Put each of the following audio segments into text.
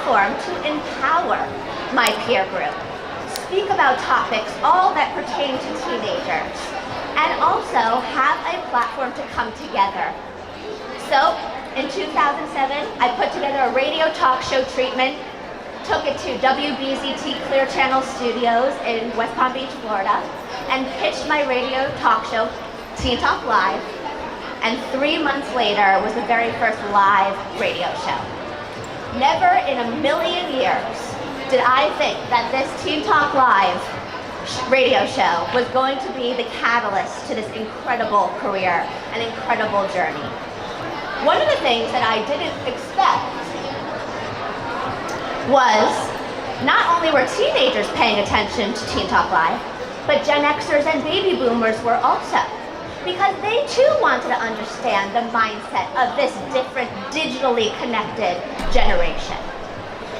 platform to empower my peer group, speak about topics all that pertain to teenagers, and also have a platform to come together. So in 2007, I put together a radio talk show treatment, took it to WBZT Clear Channel Studios in West Palm Beach, Florida, and pitched my radio talk show, Teen Talk Live, and 3 months later was the very first live radio show. Never in a million years did I think that this Teen Talk Live radio show was going to be the catalyst to this incredible career and incredible journey. One of the things that I didn't expect was not only were teenagers paying attention to Teen Talk Live, but Gen Xers and baby boomers were also, because they too wanted to understand the mindset of this different digitally connected generation.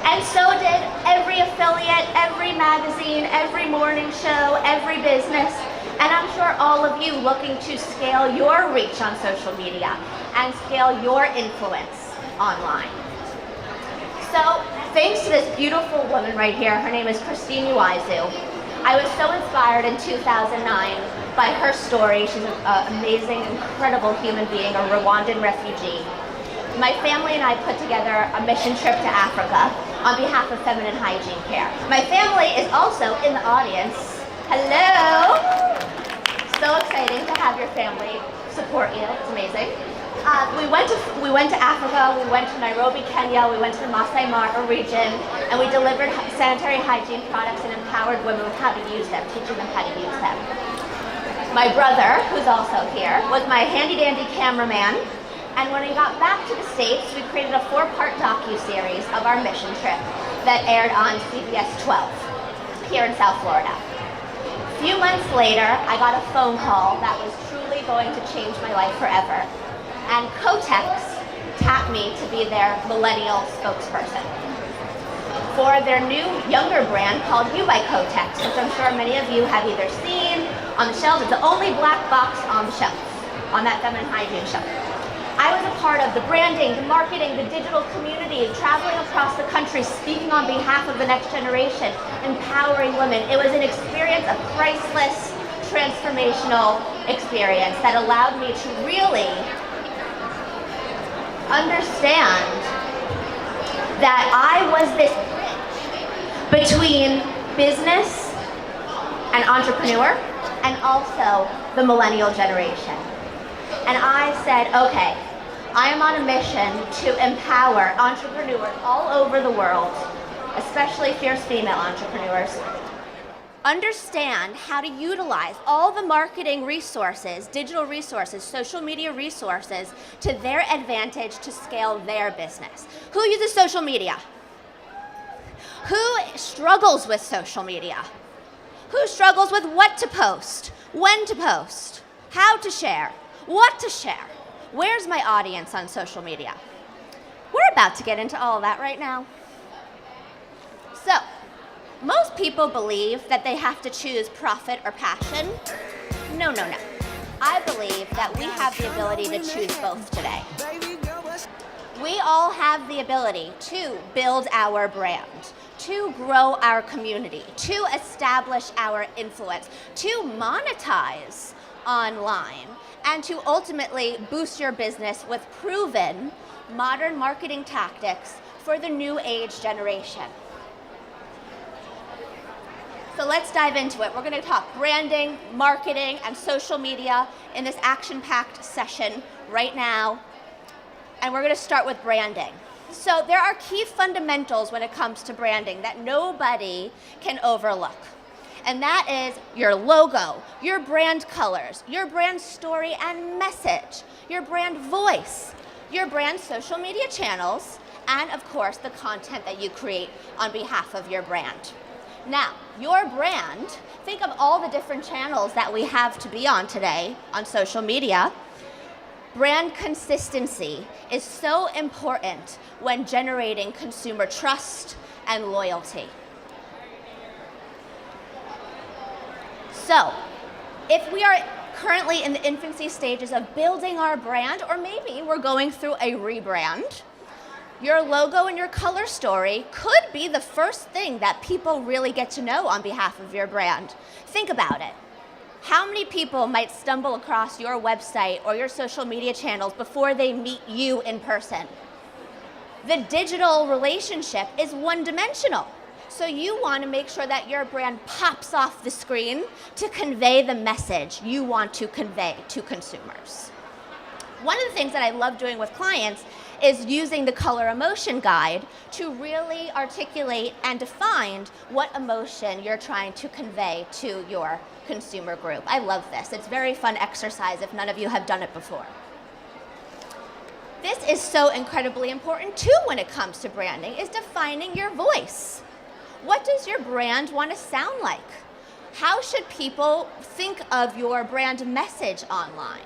And so did every affiliate, every magazine, every morning show, every business, and I'm sure all of you looking to scale your reach on social media and scale your influence online. So thanks to this beautiful woman right here, her name is Wazoo. I was so inspired in 2009 by her story. She's an amazing, incredible human being, a Rwandan refugee. My family and I put together a mission trip to Africa on behalf of feminine hygiene care. My family is also in the audience. Hello! So exciting to have your family support you, it's amazing. We went to Africa, we went to Nairobi, Kenya, we went to the Masai Mara region, and we delivered sanitary hygiene products and empowered women with how to use them, teaching them how to use them. My brother, who's also here, was my handy-dandy cameraman, and when we got back to the States, we created a 4-part docu-series of our mission trip that aired on CBS 12 here in South Florida. A few months later, I got a phone call that was truly going to change my life forever. And Kotex tapped me to be their millennial spokesperson for their new younger brand called You by Kotex, which I'm sure many of you have either seen on the shelves. It's the only black box on the shelf, on that feminine hygiene shelf. I was a part of the branding, the marketing, the digital community, traveling across the country, speaking on behalf of the next generation, empowering women. It was an experience, a priceless, transformational experience that allowed me to really understand that I was this bridge between business and entrepreneur and also the millennial generation. And I said, okay, I am on a mission to empower entrepreneurs all over the world, especially fierce female entrepreneurs, understand how to utilize all the marketing resources, digital resources, social media resources to their advantage to scale their business. Who uses social media? Who struggles with social media? Who struggles with what to post, when to post, how to share, what to share? Where's my audience on social media? We're about to get into all of that right now. So, most people believe that they have to choose profit or passion. No, no, no. I believe that we have the ability to choose both today. We all have the ability to build our brand, to grow our community, to establish our influence, to monetize online, and to ultimately boost your business with proven modern marketing tactics for the new age generation. So let's dive into it. We're going to talk branding, marketing, and social media in this action-packed session right now. And we're going to start with branding. So there are key fundamentals when it comes to branding that nobody can overlook. And that is your logo, your brand colors, your brand story and message, your brand voice, your brand social media channels, and of course the content that you create on behalf of your brand. Now, your brand, think of all the different channels that we have to be on today on social media. Brand consistency is so important when generating consumer trust and loyalty. So, if we are currently in the infancy stages of building our brand, or maybe we're going through a rebrand, Your logo and your color story could be the first thing that people really get to know on behalf of your brand. Think about it. How many people might stumble across your website or your social media channels before they meet you in person? The digital relationship is one-dimensional. So you want to make sure that your brand pops off the screen to convey the message you want to convey to consumers. One of the things that I love doing with clients is using the color emotion guide to really articulate and define what emotion you're trying to convey to your consumer group. I love this. It's a very fun exercise if none of you have done it before. This is so incredibly important too when it comes to branding, is defining your voice. What does your brand want to sound like? How should people think of your brand message online?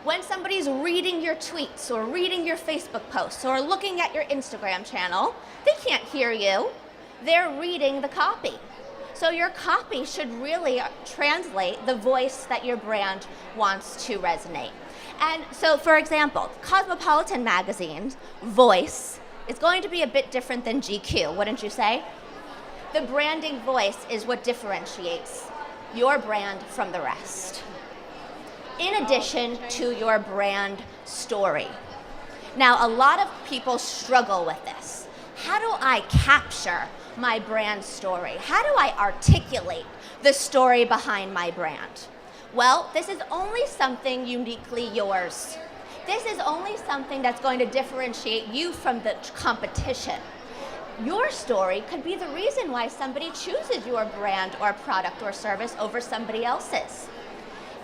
When somebody's reading your tweets or reading your Facebook posts or looking at your Instagram channel, they can't hear you. They're reading the copy. So your copy should really translate the voice that your brand wants to resonate. And so, for example, Cosmopolitan magazine's voice is going to be a bit different than GQ, wouldn't you say? The branding voice is what differentiates your brand from the rest, in addition to your brand story. Now, a lot of people struggle with this. How do I capture my brand story? How do I articulate the story behind my brand? Well, this is only something uniquely yours. This is only something that's going to differentiate you from the competition. Your story could be the reason why somebody chooses your brand or product or service over somebody else's.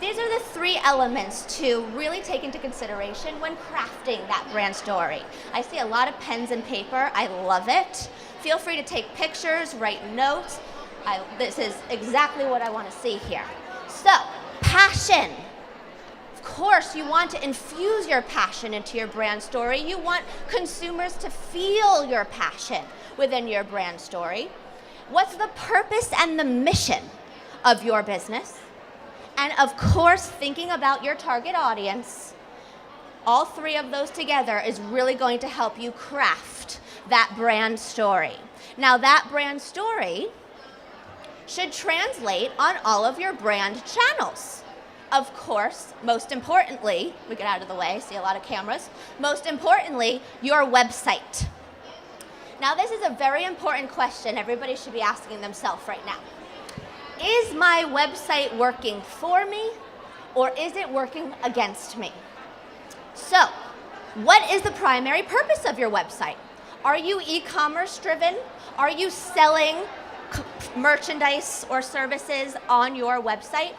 These are the three elements to really take into consideration when crafting that brand story. I see a lot of pens and paper. I love it. Feel free to take pictures, write notes. This is exactly what I want to see here. So, passion. Of course, you want to infuse your passion into your brand story. You want consumers to feel your passion within your brand story. What's the purpose and the mission of your business? And of course, thinking about your target audience. All three of those together is really going to help you craft that brand story. Now, that brand story should translate on all of your brand channels. Of course, most importantly, we get out of the way, see a lot of cameras. Most importantly, your website. Now, this is a very important question everybody should be asking themselves right now. Is my website working for me, or is it working against me? So, what is the primary purpose of your website? Are you e-commerce driven? Are you selling merchandise or services on your website?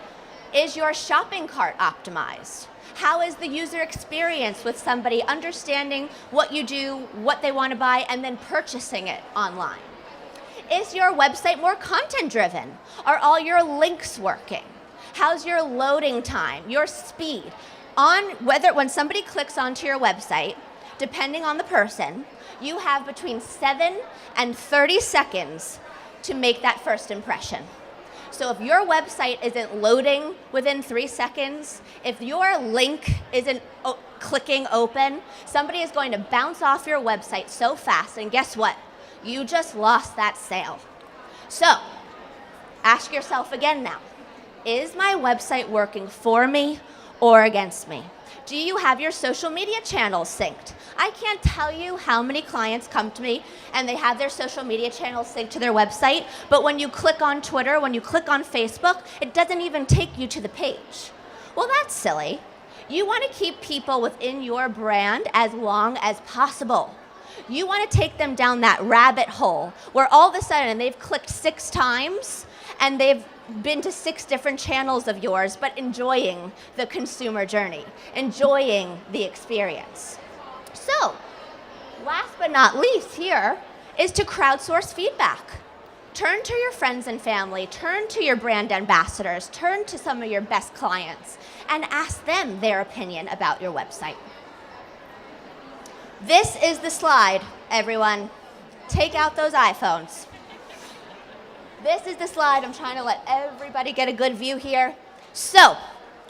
Is your shopping cart optimized? How is the user experience with somebody understanding what you do, what they want to buy, and then purchasing it online? Is your website more content driven? Are all your links working? How's your loading time, your speed? When somebody clicks onto your website, depending on the person, you have between 7 and 30 seconds to make that first impression. So if your website isn't loading within 3 seconds, if your link isn't clicking open, somebody is going to bounce off your website so fast, and guess what? You just lost that sale. So ask yourself again now, is my website working for me or against me? Do you have your social media channels synced? I can't tell you how many clients come to me and they have their social media channels synced to their website, but when you click on Twitter, when you click on Facebook, it doesn't even take you to the page. Well, that's silly. You want to keep people within your brand as long as possible. You want to take them down that rabbit hole where all of a sudden they've clicked 6 times and they've been to 6 different channels of yours, but enjoying the consumer journey, enjoying the experience. So, last but not least here is to crowdsource feedback. Turn to your friends and family, turn to your brand ambassadors, turn to some of your best clients, and ask them their opinion about your website. This is the slide, everyone. Take out those iPhones. This is the slide. I'm trying to let everybody get a good view here. So,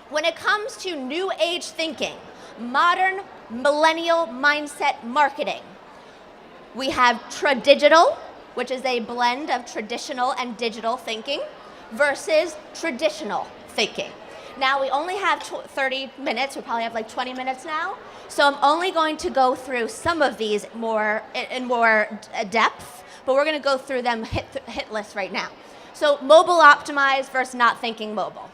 when it comes to new age thinking, modern millennial mindset marketing, We have tradigital, which is a blend of traditional and digital thinking, versus traditional thinking. Now we only have 30 minutes, we probably have like 20 minutes now, so I'm only going to go through some of these in more depth, but we're going to go through them hit list right now. So mobile optimized versus not thinking mobile.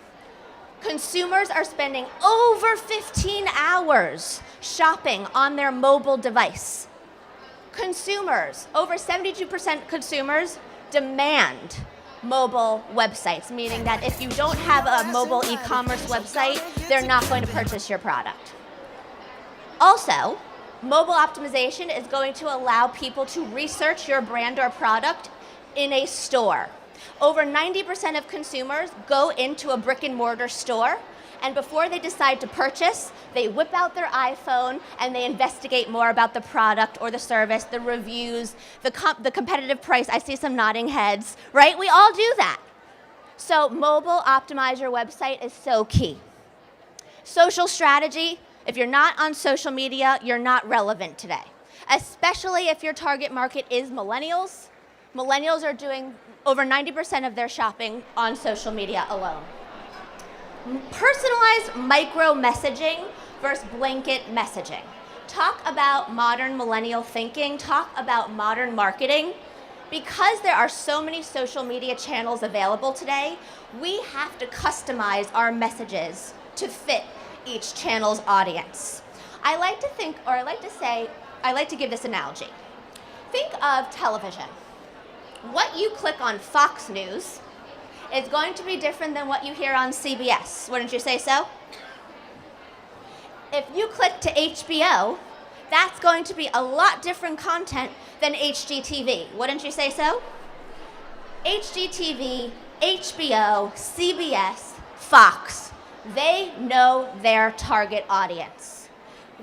Consumers are spending over 15 hours shopping on their mobile device. Consumers, over 72% consumers demand mobile websites, meaning that if you don't have a mobile e-commerce website, they're not going to purchase your product. Also, mobile optimization is going to allow people to research your brand or product in a store. Over 90% of consumers go into a brick and mortar store, and before they decide to purchase, they whip out their iPhone and they investigate more about the product or the service, the reviews, the competitive price. I see some nodding heads, right? We all do that. So mobile optimize your website is so key. Social strategy, if you're not on social media, you're not relevant today, especially if your target market is millennials. Millennials are doing over 90% of their shopping on social media alone. Personalized micro messaging versus blanket messaging. Talk about modern millennial thinking, talk about modern marketing. Because there are so many social media channels available today, we have to customize our messages to fit each channel's audience. I like to give this analogy. Think of television. What you click on Fox News is going to be different than what you hear on CBS. Wouldn't you say so? If you click to HBO, that's going to be a lot different content than HGTV. Wouldn't you say so? HGTV, HBO, CBS, Fox, they know their target audience.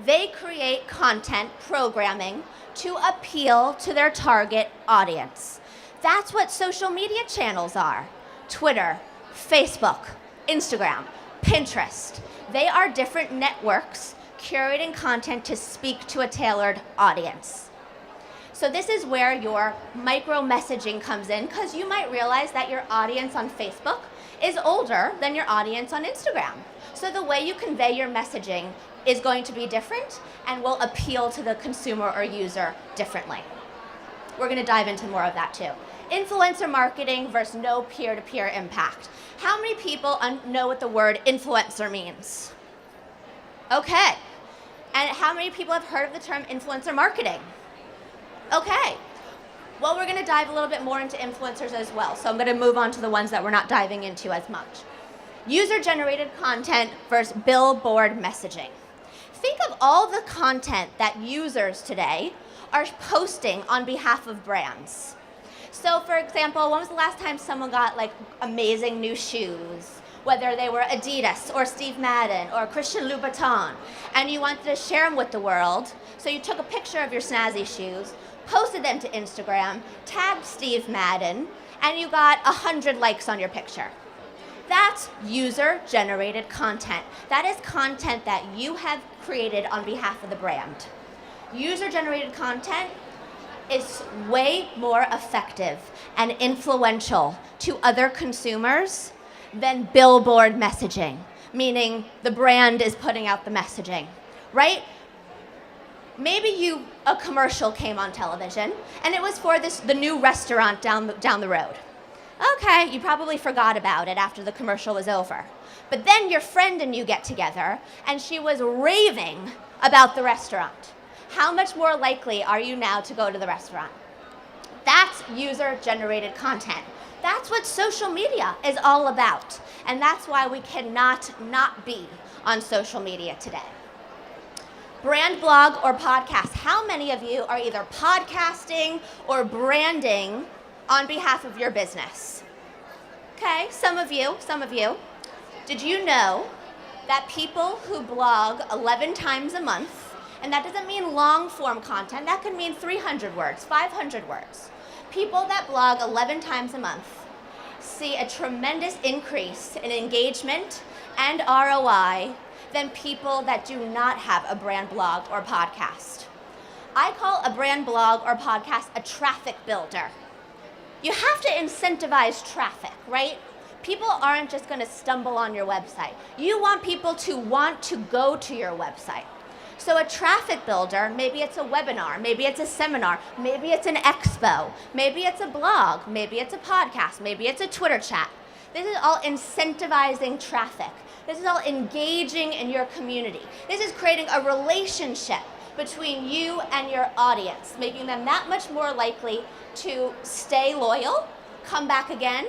They create content programming to appeal to their target audience. That's what social media channels are. Twitter, Facebook, Instagram, Pinterest. They are different networks curating content to speak to a tailored audience. So this is where your micro messaging comes in, because you might realize that your audience on Facebook is older than your audience on Instagram. So the way you convey your messaging is going to be different and will appeal to the consumer or user differently. We're going to dive into more of that too. Influencer marketing versus no peer-to-peer impact. How many people know what the word influencer means? Okay. And how many people have heard of the term influencer marketing? Okay. Well, we're going to dive a little bit more into influencers as well. So I'm going to move on to the ones that we're not diving into as much. User-generated content versus billboard messaging. Think of all the content that users today are posting on behalf of brands. So for example, when was the last time someone got like amazing new shoes? Whether they were Adidas or Steve Madden or Christian Louboutin, and you wanted to share them with the world, so you took a picture of your snazzy shoes, posted them to Instagram, tagged Steve Madden, and you got 100 likes on your picture. That's user-generated content. That is content that you have created on behalf of the brand. User-generated content is way more effective and influential to other consumers than billboard messaging, meaning the brand is putting out the messaging, right? Maybe a commercial came on television and it was for the new restaurant down the road. Okay, you probably forgot about it after the commercial was over. But then your friend and you get together and she was raving about the restaurant. How much more likely are you now to go to the restaurant? That's user-generated content. That's what social media is all about. And that's why we cannot not be on social media today. Brand blog or podcast. How many of you are either podcasting or branding on behalf of your business? Okay, some of you. Did you know that people who blog 11 times a month, and that doesn't mean long form content, that could mean 300 words, 500 words. People that blog 11 times a month see a tremendous increase in engagement and ROI than people that do not have a brand blog or podcast. I call a brand blog or podcast a traffic builder. You have to incentivize traffic, right? People aren't just going to stumble on your website. You want people to want to go to your website. So a traffic builder, maybe it's a webinar, maybe it's a seminar, maybe it's an expo, maybe it's a blog, maybe it's a podcast, maybe it's a Twitter chat. This is all incentivizing traffic. This is all engaging in your community. This is creating a relationship between you and your audience, making them that much more likely to stay loyal, come back again,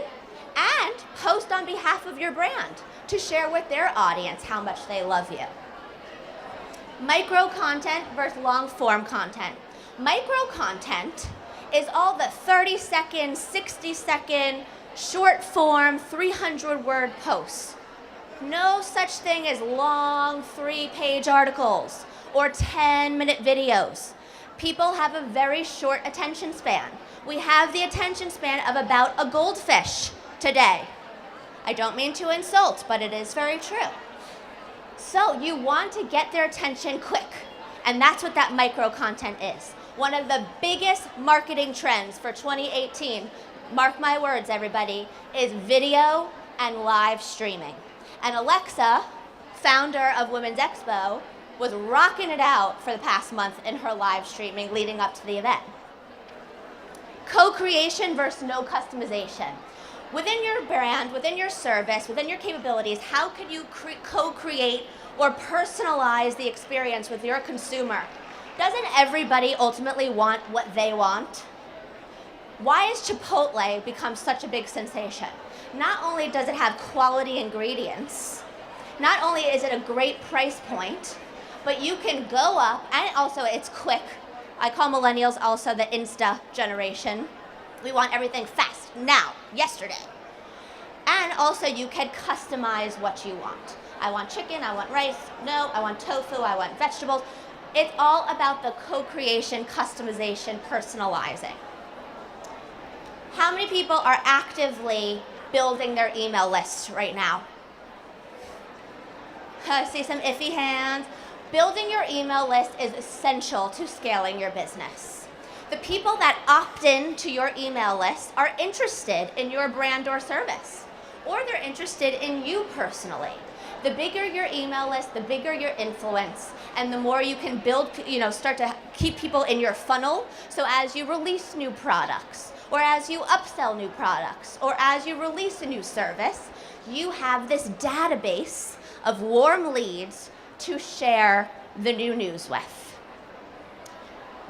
and post on behalf of your brand to share with their audience how much they love you. Micro content versus long form content. Micro content is all the 30-second, 60-second, short form, 300-word posts. No such thing as long 3-page articles or 10-minute videos. People have a very short attention span. We have the attention span of about a goldfish today. I don't mean to insult, but it is very true. So you want to get their attention quick, and that's what that micro content is. One of the biggest marketing trends for 2018, mark my words everybody, is video and live streaming. And Alexa, founder of Women's Expo, was rocking it out for the past month in her live streaming leading up to the event. Co-creation versus no customization. Within your brand, within your service, within your capabilities, how can you co-create or personalize the experience with your consumer? Doesn't everybody ultimately want what they want? Why has Chipotle become such a big sensation? Not only does it have quality ingredients, not only is it a great price point, but you can go up, and also it's quick. I call millennials also the Insta generation. We want everything fast, now, yesterday. And also you can customize what you want. I want chicken, I want rice, no, I want tofu, I want vegetables. It's all about the co-creation, customization, personalizing. How many people are actively building their email lists right now? I see some iffy hands. Building your email list is essential to scaling your business. The people that opt in to your email list are interested in your brand or service, or they're interested in you personally. The bigger your email list, the bigger your influence, and the more you can build, start to keep people in your funnel. So as you release new products, or as you upsell new products, or as you release a new service, you have this database of warm leads to share the new news with.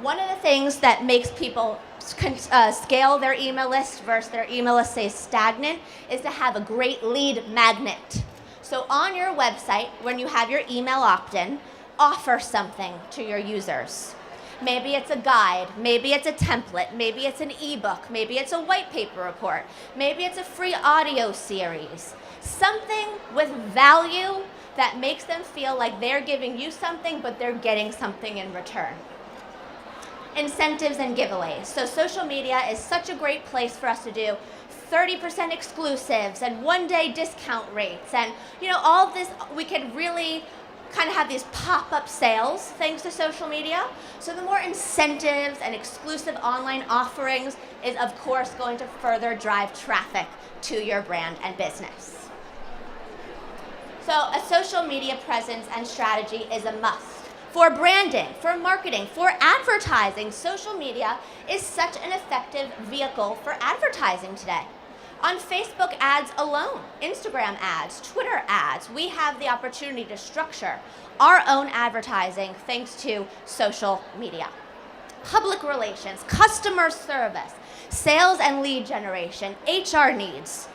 One of the things that makes people scale their email list versus their email list stays stagnant is to have a great lead magnet. So on your website, when you have your email opt-in, offer something to your users. Maybe it's a guide, maybe it's a template, maybe it's an ebook, maybe it's a white paper report, maybe it's a free audio series. Something with value that makes them feel like they're giving you something, but they're getting something in return. Incentives and giveaways. So social media is such a great place for us to do 30% exclusives and one-day discount rates, and all of this. We could really kind of have these pop-up sales thanks to social media. So the more incentives and exclusive online offerings is of course going to further drive traffic to your brand and business. So a social media presence and strategy is a must. For branding, for marketing, for advertising, social media is such an effective vehicle for advertising today. On Facebook ads alone, Instagram ads, Twitter ads, we have the opportunity to structure our own advertising thanks to social media. Public relations, customer service, sales and lead generation, HR needs.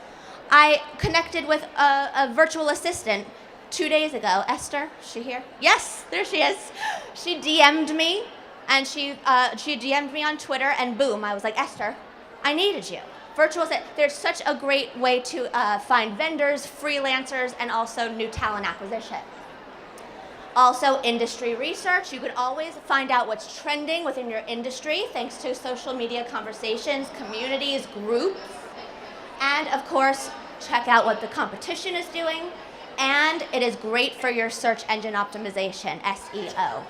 I connected with a virtual assistant 2 days ago. Esther, is she here? Yes, there she is. She DM'd me, and she DM'd me on Twitter, and boom, I was like, Esther, I needed you. Virtual assistant, there's such a great way to find vendors, freelancers, and also new talent acquisition. Also, industry research. You could always find out what's trending within your industry thanks to social media conversations, communities, groups. And of course, check out what the competition is doing. And it is great for your search engine optimization, SEO.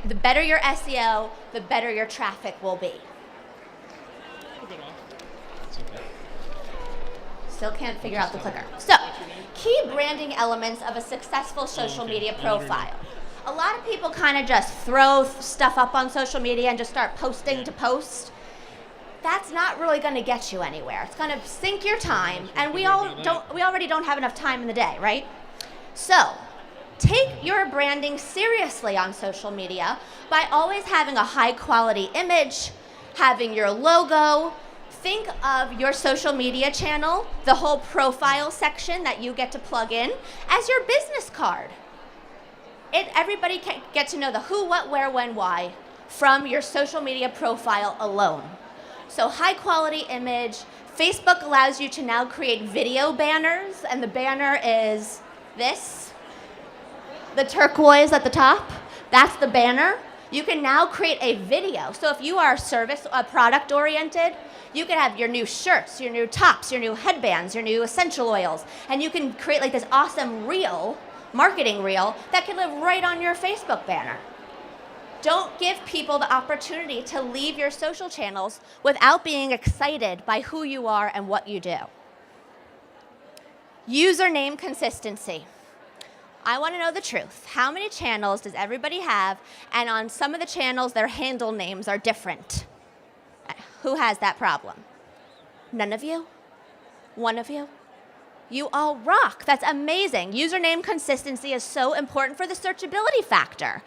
The better your SEO, the better your traffic will be. Still can't figure out the clicker. So, key branding elements of a successful social media profile. A lot of people kind of just throw stuff up on social media and just start posting to post. That's not really going to get you anywhere. It's going to sink your time, and we already don't have enough time in the day, right? So, take your branding seriously on social media by always having a high quality image, having your logo. Think of your social media channel, the whole profile section that you get to plug in, as your business card. Everybody can get to know the who, what, where, when, why from your social media profile alone. So high quality image. Facebook allows you to now create video banners, and the banner is this. The turquoise at the top, that's the banner. You can now create a video. So if you are product oriented, you can have your new shirts, your new tops, your new headbands, your new essential oils, and you can create like this awesome reel, marketing reel, that can live right on your Facebook banner. Don't give people the opportunity to leave your social channels without being excited by who you are and what you do. Username consistency. I want to know the truth. How many channels does everybody have? And on some of the channels, their handle names are different. Who has that problem? None of you? One of you? You all rock. That's amazing. Username consistency is so important for the searchability factor.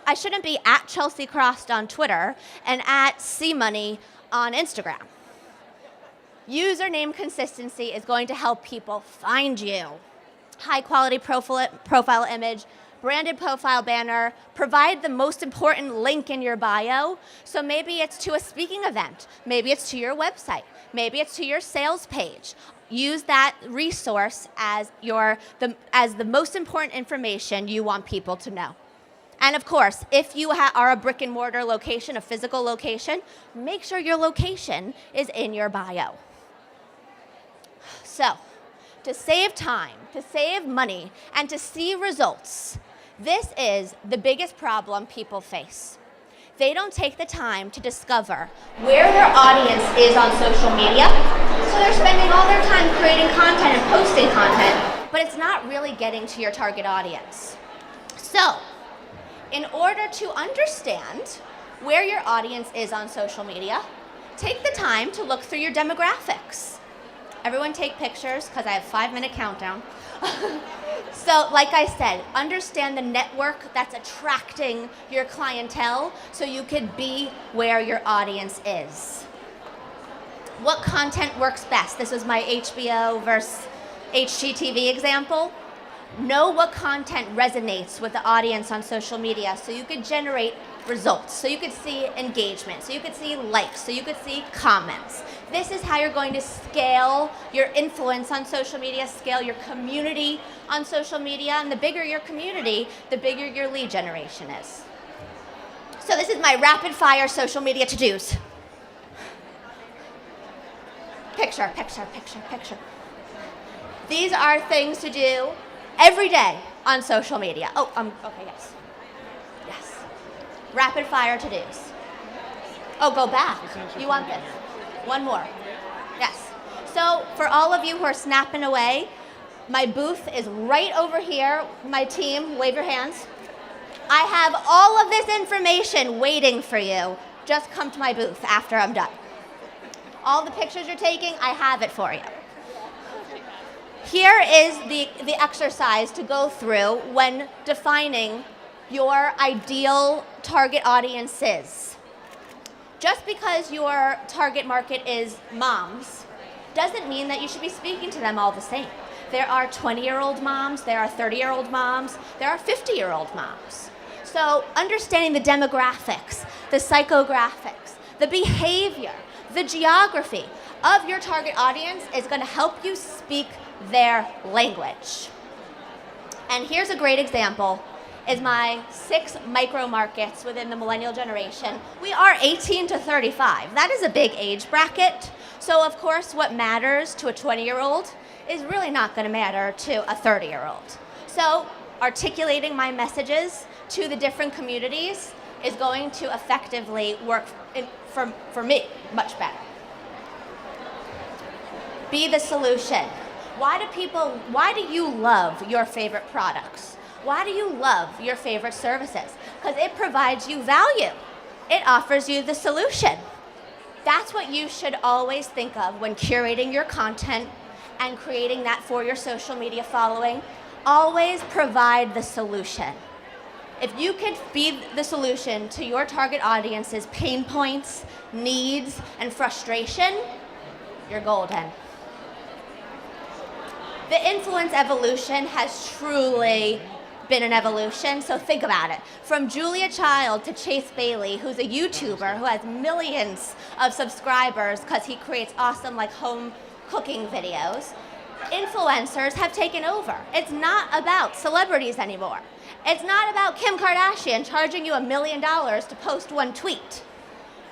I shouldn't be at Chelsea Krost on Twitter and at CMoney on Instagram. Username consistency is going to help people find you. High quality profile image, branded profile banner, provide the most important link in your bio. So maybe it's to a speaking event, maybe it's to your website, maybe it's to your sales page. Use that resource as the most important information you want people to know. And of course, if you are a brick and mortar location, a physical location, make sure your location is in your bio. So, to save time, to save money, and to see results, this is the biggest problem people face. They don't take the time to discover where their audience is on social media, so they're spending all their time creating content and posting content, but it's not really getting to your target audience. So, in order to understand where your audience is on social media, take the time to look through your demographics. Everyone take pictures, because I have a 5-minute countdown. So, like I said, understand the network that's attracting your clientele so you could be where your audience is. What content works best? This was my HBO versus HGTV example. Know what content resonates with the audience on social media so you could generate results, so you could see engagement, so you could see likes, so you could see comments. This is how you're going to scale your influence on social media, scale your community on social media, and the bigger your community, the bigger your lead generation is. So this is my rapid fire social media to-dos. Picture, picture, picture, picture. These are things to do every day on social media. Okay, yes. Yes. Rapid fire to-dos. Oh, go back. You want this? One more. Yes. So for all of you who are snapping away, my booth is right over here. My team, wave your hands. I have all of this information waiting for you. Just come to my booth after I'm done. All the pictures you're taking, I have it for you. Here is the exercise to go through when defining your ideal target audiences. Just because your target market is moms doesn't mean that you should be speaking to them all the same. There are 20-year-old moms, there are 30-year-old moms, there are 50-year-old moms. So understanding the demographics, the psychographics, the behavior, the geography of your target audience is going to help you speak their language. And here's a great example, is my 6 micro markets within the millennial generation. We are 18 to 35. That is a big age bracket. So of course what matters to a 20-year-old is really not going to matter to a 30-year-old. So articulating my messages to the different communities is going to effectively work for me much better. Be the solution. Why do you love your favorite products? Why do you love your favorite services? Because it provides you value. It offers you the solution. That's what you should always think of when curating your content and creating that for your social media following. Always provide the solution. If you could be the solution to your target audience's pain points, needs, and frustration, you're golden. The influence evolution has truly been an evolution, so think about it. From Julia Child to Chase Bailey, who's a YouTuber who has millions of subscribers because he creates awesome home cooking videos, influencers have taken over. It's not about celebrities anymore. It's not about Kim Kardashian charging you $1 million to post one tweet.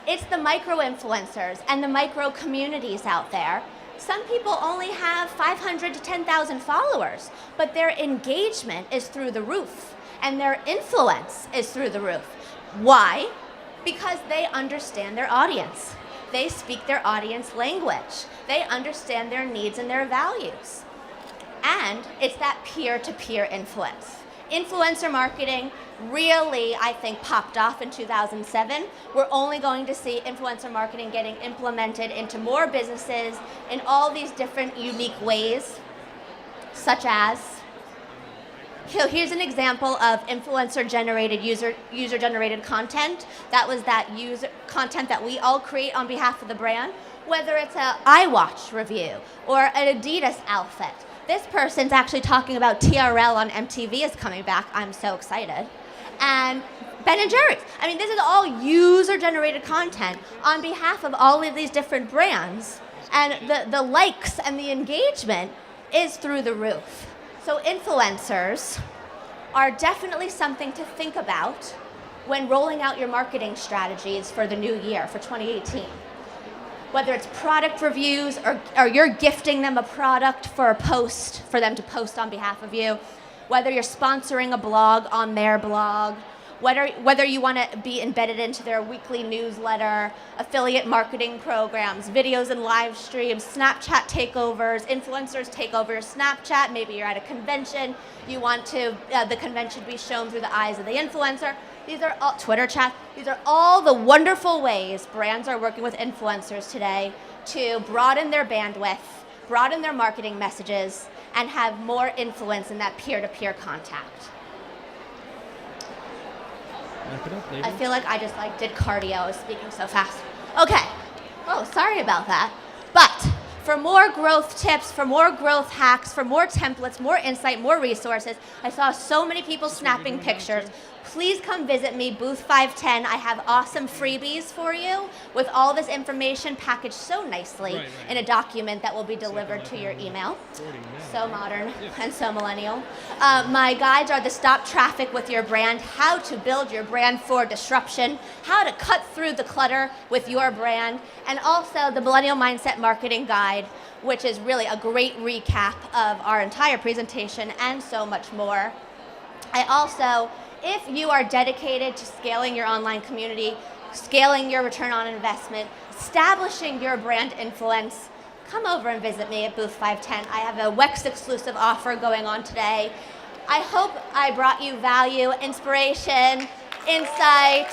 It's the micro-influencers and the micro-communities out there. Some people only have 500 to 10,000 followers, but their engagement is through the roof, and their influence is through the roof. Why? Because they understand their audience. They speak their audience language. They understand their needs and their values. And it's that peer-to-peer influence. Influencer marketing really, I think, popped off in 2007. We're only going to see influencer marketing getting implemented into more businesses in all these different unique ways, such as, here's an example of influencer-generated, user-generated content. That was that user content that we all create on behalf of the brand, whether it's an iWatch review or an Adidas outfit. This person's actually talking about TRL on MTV is coming back. I'm so excited. And Ben & Jerry's. I mean, this is all user-generated content on behalf of all of these different brands. And the likes and the engagement is through the roof. So influencers are definitely something to think about when rolling out your marketing strategies for the new year, for 2018. Whether it's product reviews or you're gifting them a product for a post, for them to post on behalf of you, whether you're sponsoring a blog on their blog, whether you want to be embedded into their weekly newsletter, affiliate marketing programs, videos and live streams, Snapchat takeovers, influencers take over your Snapchat, maybe you're at a convention, you want to the convention be shown through the eyes of the influencer. These are all Twitter chat. These are all the wonderful ways brands are working with influencers today to broaden their bandwidth, broaden their marketing messages, and have more influence in that peer-to-peer contact. I feel like I just did cardio. I was speaking so fast. Okay. Oh, sorry about that. But for more growth tips, for more growth hacks, for more templates, more insight, more resources, I saw so many people snapping pictures. Please come visit me, booth 510. I have awesome freebies for you with all this information packaged so nicely in a document that will be delivered to your email. So modern and so millennial. My guides are the Stop Traffic with Your Brand, how to build your brand for disruption, how to cut through the clutter with your brand, and also the Millennial Mindset Marketing Guide, which is really a great recap of our entire presentation and so much more. I also, if you are dedicated to scaling your online community, scaling your return on investment, establishing your brand influence, come over and visit me at booth 510. I have a WEX exclusive offer going on today. I hope I brought you value, inspiration, insight.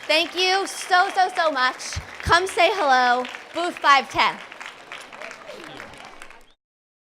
Thank you so much. Come say hello, booth 510.